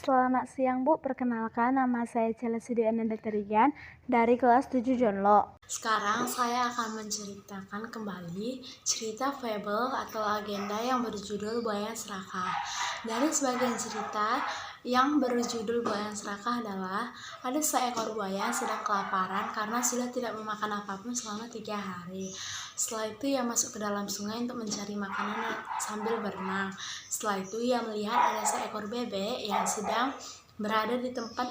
Selamat siang Bu, perkenalkan nama saya Celesidi Anandaterian dari kelas 7 Jonlo. Sekarang saya akan menceritakan kembali cerita fable atau agenda yang berjudul Buaya Serakah. Dari sebagian cerita yang berjudul Buaya Serakah adalah ada seekor buaya sedang kelaparan karena sudah tidak memakan apapun selama 3 hari. Setelah itu ia masuk ke dalam sungai untuk mencari makanan sambil berenang. Setelah itu ia melihat ada seekor bebek yang sedang berada di tempat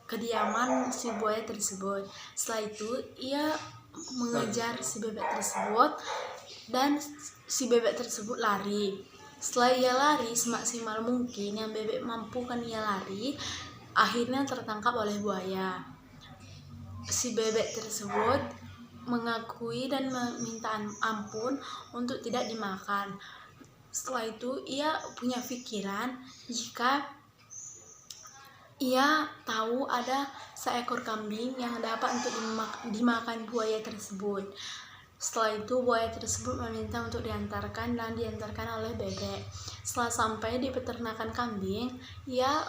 kediaman si buaya tersebut. Setelah itu ia mengejar si bebek tersebut dan si bebek tersebut lari. Setelah ia lari semaksimal mungkin yang bebek mampukan ia lari, akhirnya tertangkap oleh buaya. Si bebek tersebut mengakui dan meminta ampun untuk tidak dimakan. Setelah itu ia punya pikiran jika ia tahu ada seekor kambing yang dapat untuk dimakan buaya tersebut. Setelah itu buaya tersebut meminta untuk diantarkan dan diantarkan oleh bebek. Setelah sampai di peternakan kambing, ia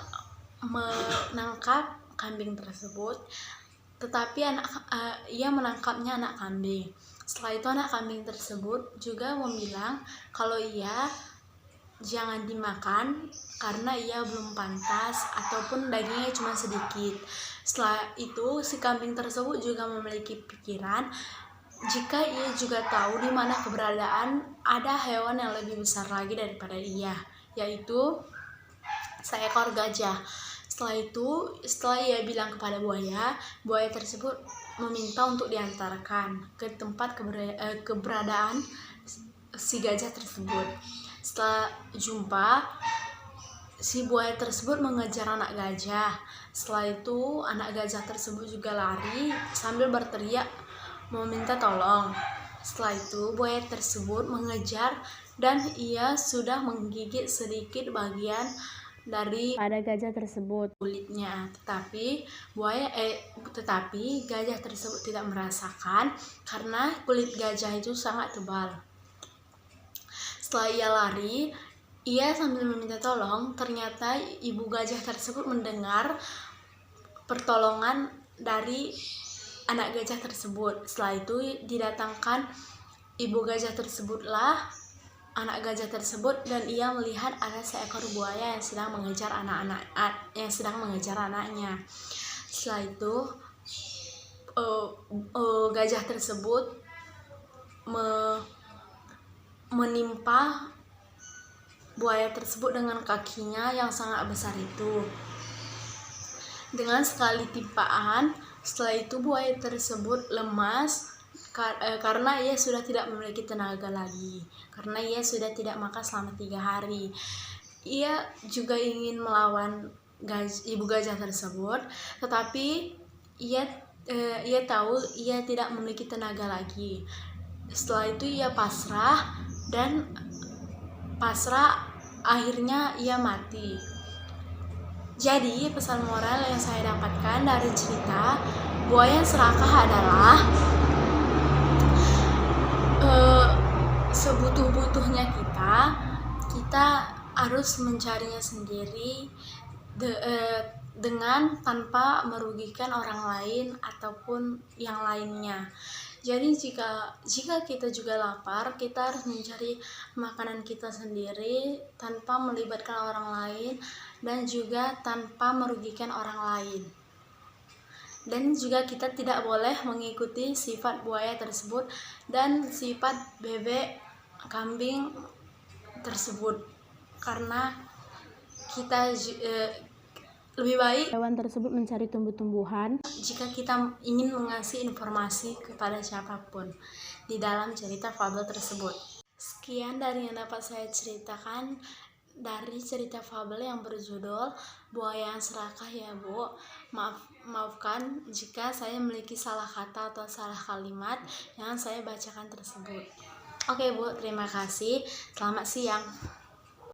menangkap kambing tersebut, tetapi ia menangkapnya anak kambing. Setelah itu anak kambing tersebut juga membilang kalau ia jangan dimakan karena ia belum pantas ataupun dagingnya cuma sedikit. Setelah itu si kambing tersebut juga memiliki pikiran jika ia juga tahu di mana keberadaan ada hewan yang lebih besar lagi daripada ia, yaitu seekor gajah. Setelah ia bilang kepada buaya, buaya tersebut meminta untuk diantarkan ke tempat keberadaan si gajah tersebut. Setelah jumpa, si buaya tersebut mengejar anak gajah. Setelah itu anak gajah tersebut juga lari sambil berteriak meminta tolong. Setelah itu buaya tersebut mengejar dan ia sudah menggigit sedikit bagian dari Pada gajah tersebut kulitnya, tetapi gajah tersebut tidak merasakan karena kulit gajah itu sangat tebal. Setelah ia lari, ia sambil meminta tolong, ternyata ibu gajah tersebut mendengar pertolongan dari anak gajah tersebut. Setelah itu didatangkan ibu gajah tersebutlah anak gajah tersebut dan ia melihat ada seekor buaya yang sedang mengejar anaknya. Setelah itu gajah tersebut menimpa buaya tersebut dengan kakinya yang sangat besar itu. Dengan sekali timpaan, setelah itu buaya tersebut lemas karena ia sudah tidak memiliki tenaga lagi, karena ia sudah tidak makan selama 3 hari. Ia juga ingin melawan ibu gajah tersebut, tetapi ia tahu ia tidak memiliki tenaga lagi. Setelah itu ia pasrah akhirnya ia mati. Jadi pesan moral yang saya dapatkan dari cerita Buaya Serakah adalah sebutuh-butuhnya kita harus mencarinya sendiri dengan tanpa merugikan orang lain ataupun yang lainnya. Jadi jika kita juga lapar, kita harus mencari makanan kita sendiri tanpa melibatkan orang lain dan juga tanpa merugikan orang lain. Dan juga kita tidak boleh mengikuti sifat buaya tersebut dan sifat bebek, kambing tersebut, karena kita lebih baik hewan tersebut mencari tumbuh-tumbuhan jika kita ingin mengasih informasi kepada siapapun di dalam cerita fabel tersebut. Sekian dari yang dapat saya ceritakan dari cerita fabel yang berjudul Buaya Serakah ya Bu. Maafkan jika saya memiliki salah kata atau salah kalimat yang saya bacakan tersebut. Oke Bu, terima kasih. Selamat siang.